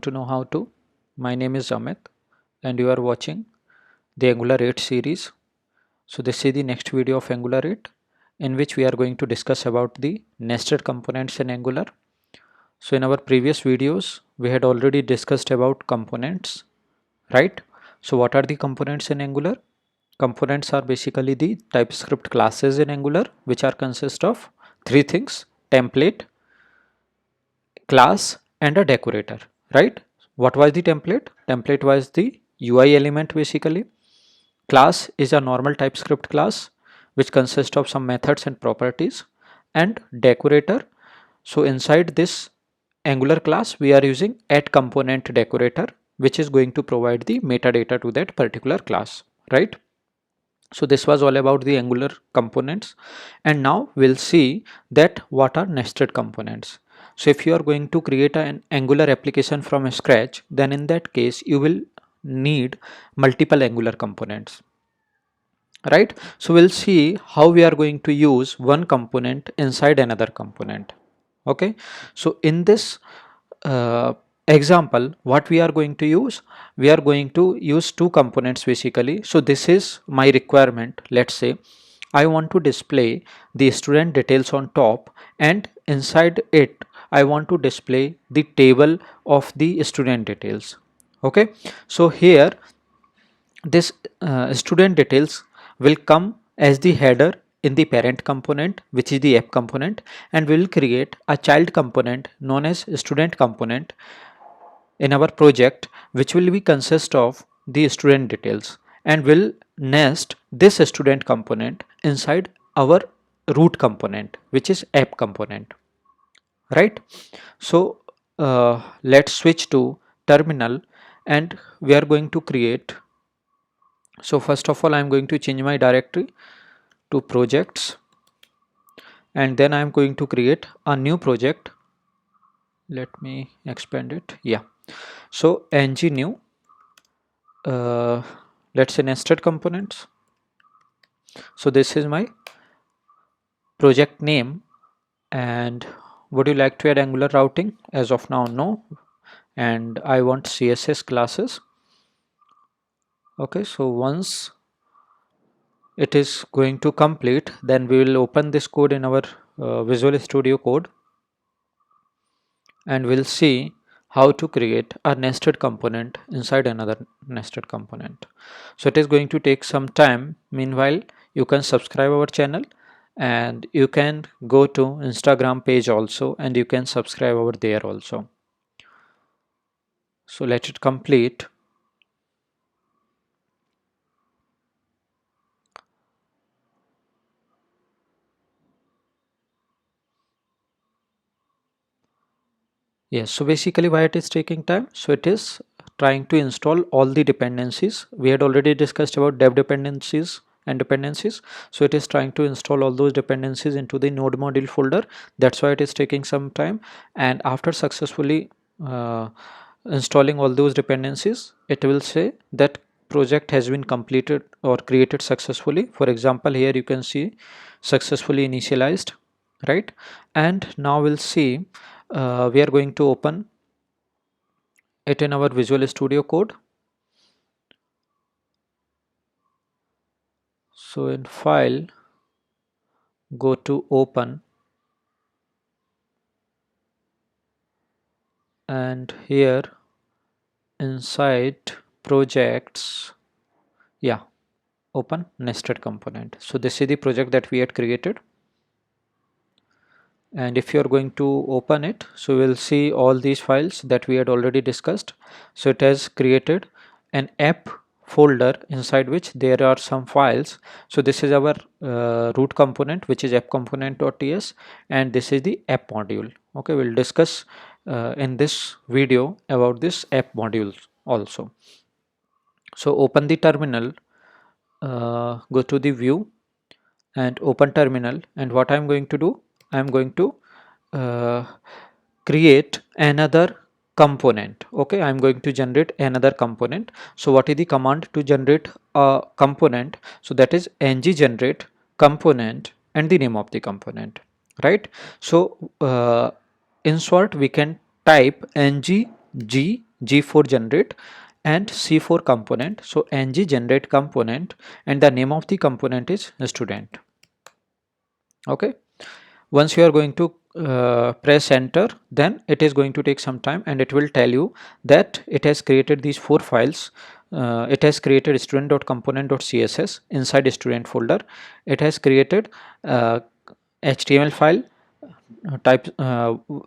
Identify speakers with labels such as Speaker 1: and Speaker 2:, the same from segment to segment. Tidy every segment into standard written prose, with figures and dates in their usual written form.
Speaker 1: to know how to. My name is Amit and you are watching the Angular 8 series. So this is the next video of Angular 8 in which we are going to discuss about the nested components in Angular. So in our previous videos we had already discussed about components, right? So what are the components in Angular? Components are basically the TypeScript classes in Angular which are consist of three things: template, class and a decorator, right? What was the template? Template was the UI element basically. Class is a normal TypeScript class which consists of some methods and properties, and decorator. So inside this Angular class we are using add component decorator which is going to provide the metadata to that particular class, right? So this was all about the Angular components, and now we'll see that what are nested components. So if you are going to create an Angular application from scratch, then in that case you will need multiple Angular components, right? So we'll see how we are going to use one component inside another component. Okay, so in this example, what we are going to use, we are going to use two components basically. So this is my requirement. Let's say I want to display the student details on top, and inside it I want to display the table of the student details. Okay, so here this student details will come as the header in the parent component, which is the app component, and we will create a child component known as student component in our project, which will be consist of the student details, and will nest this student component inside our root component, which is app component, right? So let's switch to terminal and we are going to create. So first of all, I'm going to change my directory to projects, and then I'm going to create a new project. Let me expand it. Yeah. So ng new, let's say nested components. So this is my project name. And would you like to add Angular routing? As of now, no. And I want CSS classes. Okay, so once it is going to complete, then we will open this code in our Visual Studio Code, and we'll see how to create a nested component inside another nested component. So it is going to take some time. Meanwhile, you can subscribe our channel, and you can go to Instagram page also, and you can subscribe over there also. So let it complete. Yes, so basically why it is taking time? So it is trying to install all the dependencies. We had already discussed about dev dependencies and dependencies. So it is trying to install all those dependencies into the node module folder. That's why it is taking some time. And after successfully installing all those dependencies, it will say that project has been completed or created successfully. For example, here you can see successfully initialized, right? And now we'll see, we are going to open it in our Visual Studio Code. So in file, go to open, and here inside projects, yeah, open nested component. So this is the project that we had created, and if you are going to open it, so we'll see all these files that we had already discussed. So it has created an app folder inside which there are some files. So this is our root component, which is app component.ts, and this is the app module. Okay, we'll discuss in this video about this app modules also. So open the terminal, go to the view and open terminal, and what I'm going to do, I'm going to create another component. Okay, I'm going to generate another component. So what is the command to generate a component? So that is ng generate component and the name of the component, right? So in short, we can type ng G4 generate and C4 component. So ng generate component and the name of the component is student. Okay. Once you are going to press enter, then it is going to take some time and it will tell you that it has created these 4 files. It has created student.component.css inside student folder. It has created HTML file,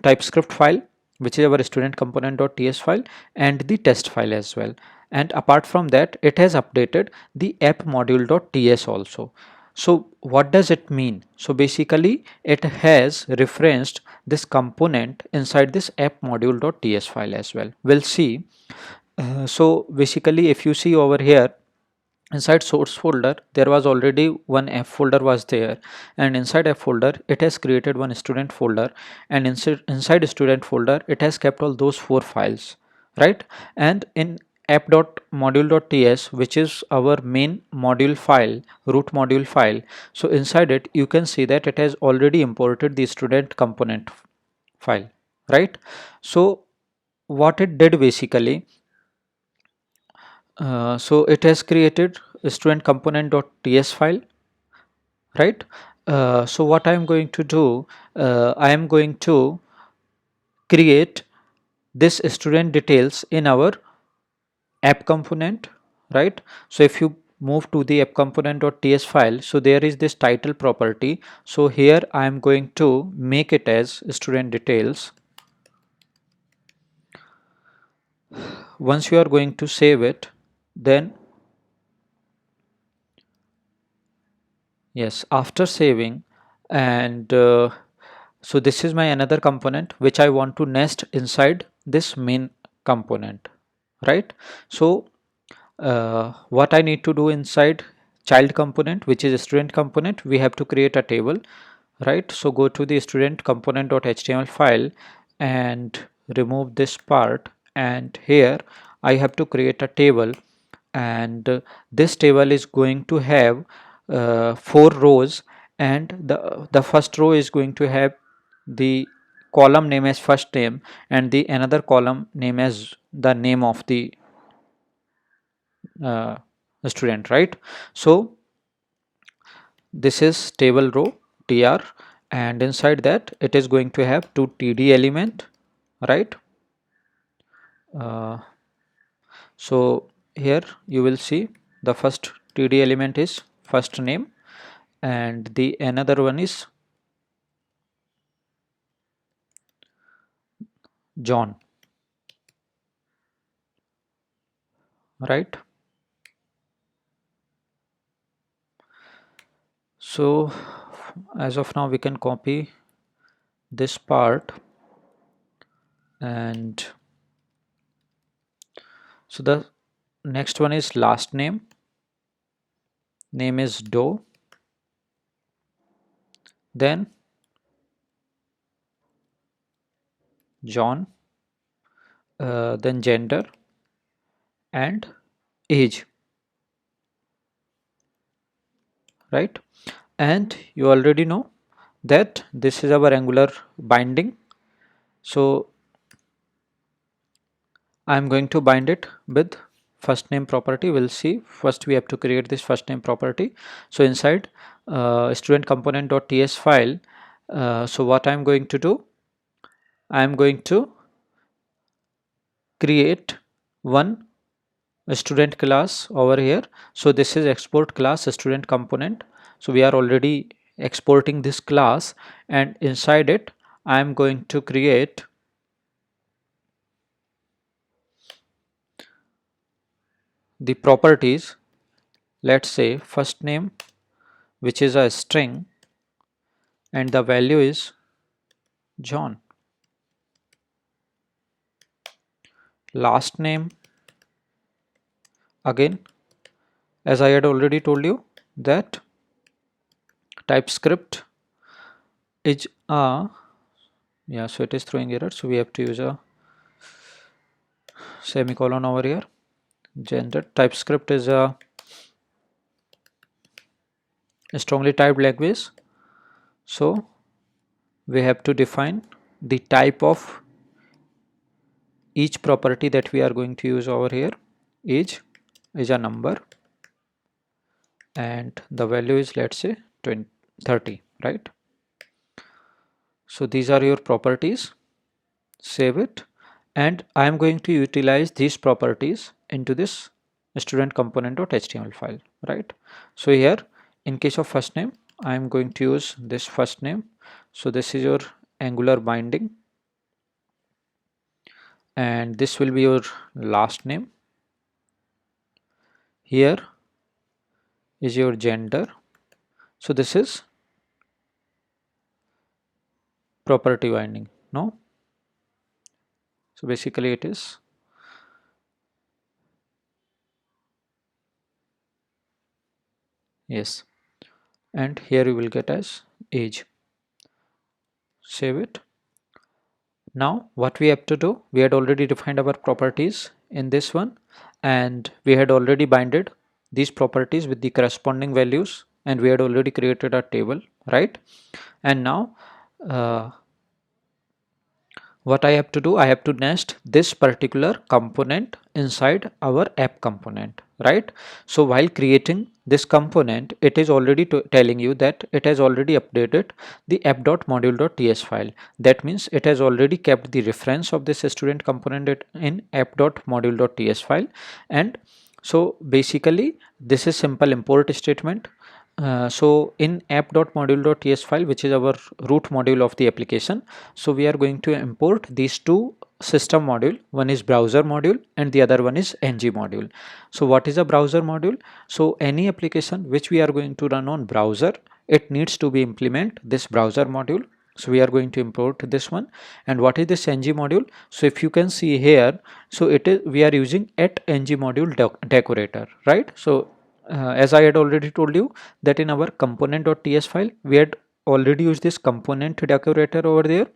Speaker 1: TypeScript file, which is our student component.ts file, and the test file as well. And apart from that, it has updated the app module.ts also. So what does it mean? So basically it has referenced this component inside this app module.ts file as well. We'll see. So basically if you see over here, inside source folder there was already one F folder was there, and inside F folder it has created one student folder, and inside student folder it has kept all those 4 files, right? And in app.module.ts, which is our main module file, root module file, so inside it you can see that it has already imported the student component file, right? So what it did basically, so it has created a student component.ts file, right? So what I am going to do, I am going to create this student details in our app component, right? So if you move to the app component.ts file, so there is this title property. So here I am going to make it as student details. Once you are going to save it, then yes, after saving, and so this is my another component which I want to nest inside this main component, right? So what I need to do inside child component, which is a student component, we have to create a table, right? So go to the student component.html file and remove this part, and here I have to create a table, and this table is going to have 4 rows, and the first row is going to have the column name as first name, and the another column name as the name of the uh, student, right? So this is table row tr, and inside that it is going to have 2 td element, right? uh, so here you will see the first td element is first name, and the another one is John, right? So as of now we can copy this part, and so the next one is last name, name is Doe, then John, then gender and age, right? And you already know that this is our Angular binding, so I am going to bind it with first name property. We'll see. First we have to create this first name property. So inside student component.ts file, so what I'm going to do, I'm going to create one student class over here. So this is export class student component. So we are already exporting this class, and inside it I'm going to create the properties. Let's say first name, which is a string, and the value is John. Last name, again, as I had already told you that TypeScript is a, yeah, so it is throwing error, so we have to use a semicolon over here. Gender, TypeScript is a strongly typed language, so we have to define the type of each property that we are going to use over here, age is a number and the value is, let's say, 20, 30, right? So these are your properties. Save it, and I am going to utilize these properties into this student component.html file, right? So here, in case of first name, I am going to use this first name. So this is your Angular binding, and this will be your last name. Here is your gender. So this is property binding, no? So basically it is, yes, and here you will get as age. Save it. Now what we have to do, we had already defined our properties in this one, and we had already binded these properties with the corresponding values, and we had already created a table, right? And now uh, what I have to do, I have to nest this particular component inside our app component, right? So while creating this component, it is already telling you that it has already updated the app.module.ts file. That means it has already kept the reference of this student component in app.module.ts file. And so basically this is simple import statement. So in app.module.ts file, which is our root module of the application, so we are going to import these two system module. One is browser module and the other one is ng module. So what is a browser module? So any application which we are going to run on browser, it needs to be implement this browser module. So we are going to import this one. And what is this ng module? So if you can see here, so it is, we are using @ng module decorator, right? So as I had already told you that in our component.ts file, we had already used this component decorator over there.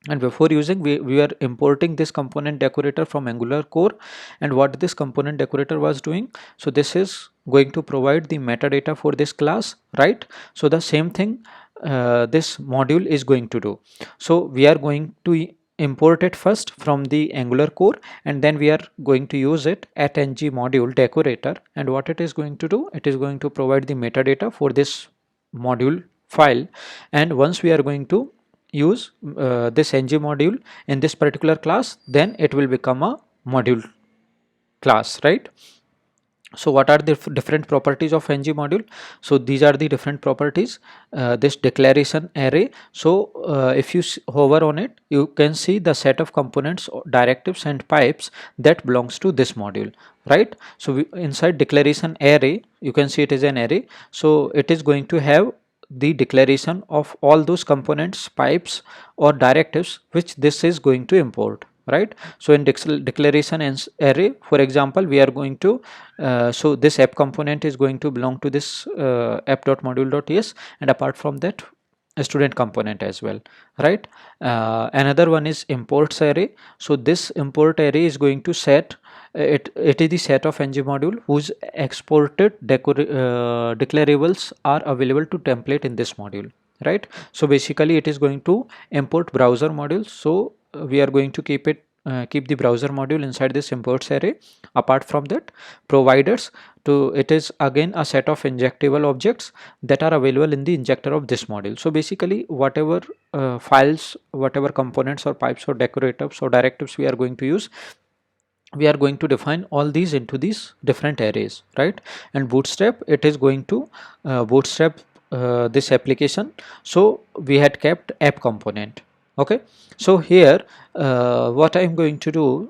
Speaker 1: And before using, we are importing this component decorator from Angular core. And what this component decorator was doing, so this is going to provide the metadata for this class, right? So the same thing this module is going to do. So we are going to import it first from the Angular core, and then we are going to use it @ng module decorator. And what it is going to do, it is going to provide the metadata for this module file. And once we are going to use this ng module in this particular class, then it will become a module class, right? So what are the different properties of ng module? So these are the different properties. This declaration array, so if you hover on it, you can see the set of components, directives and pipes that belongs to this module, right? So inside declaration array, you can see it is an array. So it is going to have the declaration of all those components, pipes or directives which this is going to import, right? So in declaration array, for example, we are going to so this app component is going to belong to this app.module.ts, and apart from that, a student component as well, right? Another one is imports array. So this import array is going to set it is the set of ng module whose exported declarables are available to template in this module, right? So basically it is going to import browser module. So we are going to keep the browser module inside this imports array. Apart from that, providers, to it is again a set of injectable objects that are available in the injector of this module. So basically whatever files, whatever components or pipes or decoratives or directives we are going to use, we are going to define all these into these different arrays, right? And bootstrap, it is going to bootstrap this application. So we had kept app component. Okay, so here what I'm going to do,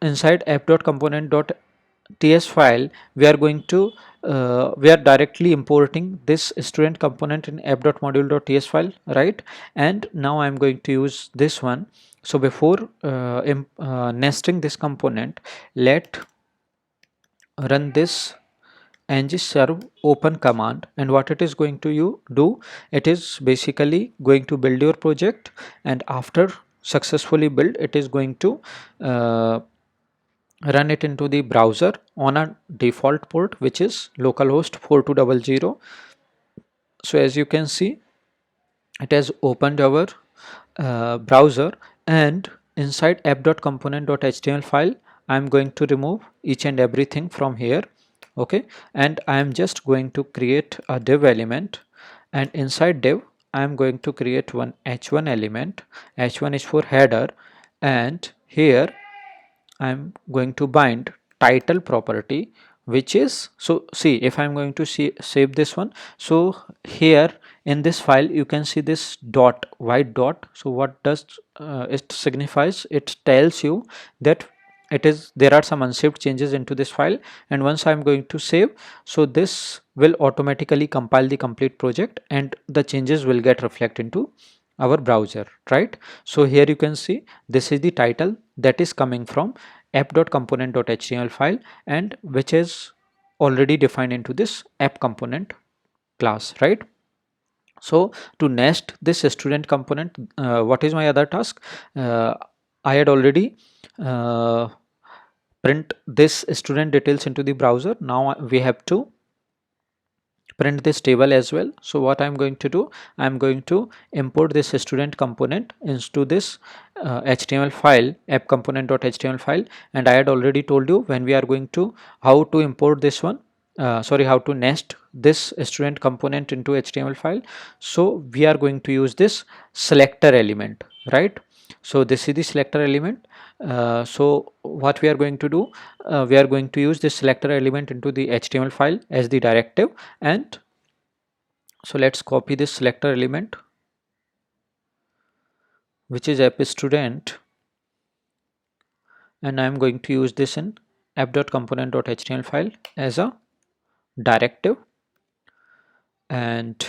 Speaker 1: inside app.component.ts file, we are going to we are directly importing this student component in app.module.ts file, right? And now I'm going to use this one. So before nesting this component, let run this ng serve open command. And what it is going to do, it is basically going to build your project, and after successfully build, it is going to run it into the browser on a default port, which is localhost 4200. So as you can see, it has opened our browser, and inside app.component.html file, I'm going to remove each and everything from here. Okay, and I am just going to create a div element, and inside div I am going to create one h1 element. H1 is for header, and here I'm going to bind title property, which is, so see, if I'm going to save this one, so here in this file you can see this dot, white dot. So what does it signifies? It tells you that it is, there are some unsaved changes into this file, and once I'm going to save, so this will automatically compile the complete project and the changes will get reflected into our browser, right? So here you can see this is the title that is coming from app.component.html file, and which is already defined into this app component class, right? So to nest this student component, what is my other task? I had already uh, print this student details into the browser. Now we have to print this table as well. So what I'm going to do, I'm going to import this student component into this HTML file, app component.html file. And I had already told you when we are going to how to import this one, how to nest this student component into HTML file. So we are going to use this selector element, right? So this is the selector element. So what we are going to do, we are going to use this selector element into the HTML file as the directive. And so let's copy this selector element, which is app student, and I'm going to use this in app.component.html file as a directive. And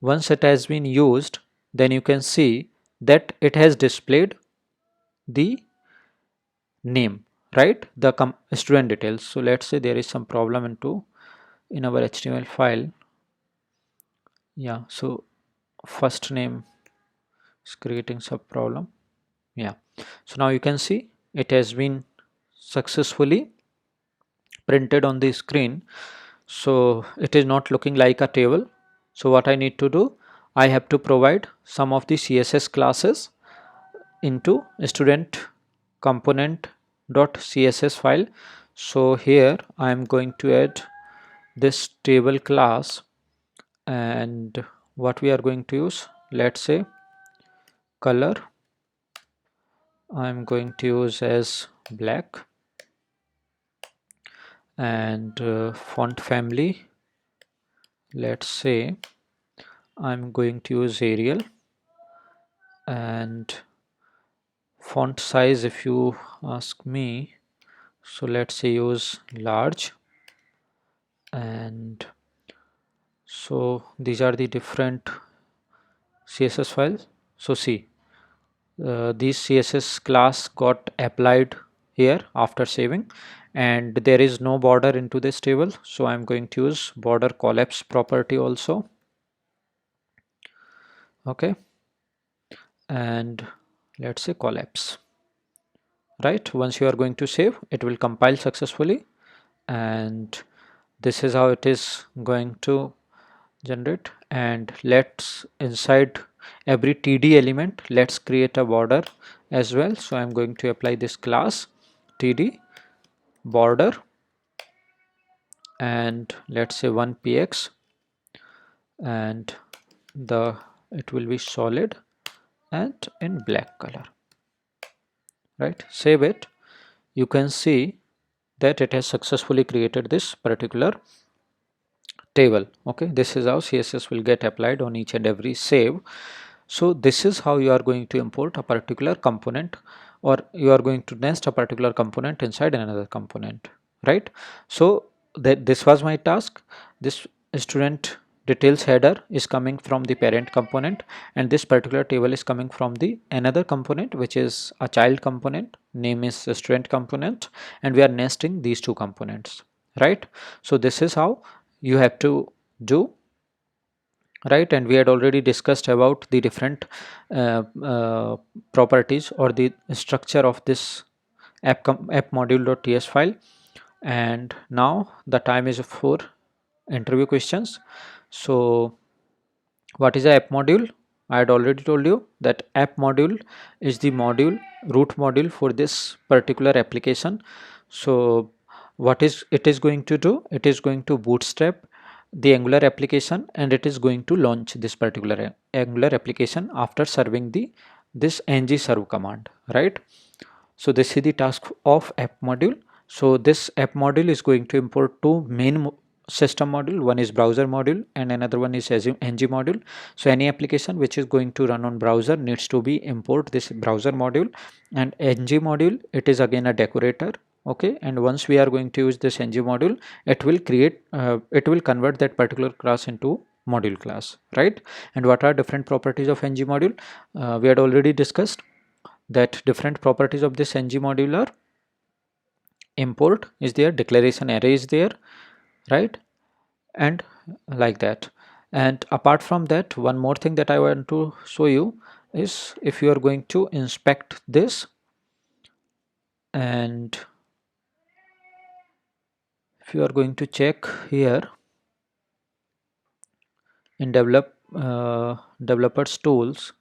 Speaker 1: once it has been used, then you can see that it has displayed the name, right? The student details. So let's say there is some problem in our HTML file. Yeah, so first name is creating some problem. Yeah, so now you can see it has been successfully printed on the screen. So it is not looking like a table. So what I need to do, I have to provide some of the CSS classes into student component dot css file. So here I am going to add this table class, and what we are going to use, let's say color, I'm going to use as black, and font family, let's say I'm going to use Arial, and font size, if you ask me, so let's say use large. And so these are the different CSS files. So see, this CSS class got applied here after saving, and there is no border into this table, so I'm going to use border collapse property also. Okay, and let's say collapse, right? Once you are going to save, it will compile successfully, and this is how it is going to generate. And let's, inside every TD element, let's create a border as well. So I'm going to apply this class TD border, and let's say 1px, and the it will be solid and in black color, right? Save it. You can see that it has successfully created this particular table. Okay, this is how CSS will get applied on each and every save. So this is how you are going to import a particular component, or you are going to nest a particular component inside another component, right? So that this was my task. This student details header is coming from the parent component, and this particular table is coming from the another component, which is a child component, name is student component, and we are nesting these two components, right? So this is how you have to do, right? And we had already discussed about the different properties or the structure of this app module.ts file. And now the time is for interview questions. So what is the app module? I had already told you that app module is the module, root module for this particular application. So what is it is going to do? It is going to bootstrap the Angular application, and it is going to launch this particular Angular application after serving the this ng serve command, right? So this is the task of app module. So this app module is going to import two main system module. One is browser module and another one is ng module. So any application which is going to run on browser needs to be import this browser module, and ng module, it is again a decorator. Okay, and once we are going to use this ng module, it will create it will convert that particular class into module class, right? And what are different properties of ng module? We had already discussed that different properties of this ng module are: import is there, declaration array is there, right? And like that. And apart from that, one more thing that I want to show you is, if you are going to inspect this, and if you are going to check here in developers tools,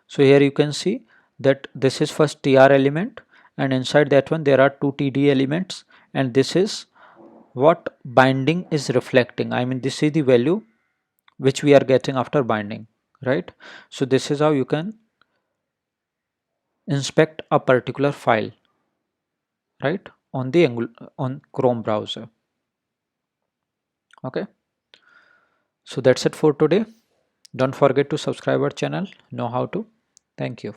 Speaker 1: so here you can see that this is first tr element, and inside that one there are two td elements, and this is what binding is reflecting. I mean, this is the value which we are getting after binding, right? So this is how you can inspect a particular file, right, on the on Chrome browser. Okay, so that's it for today. Don't forget to subscribe our channel. Know how to. Thank you.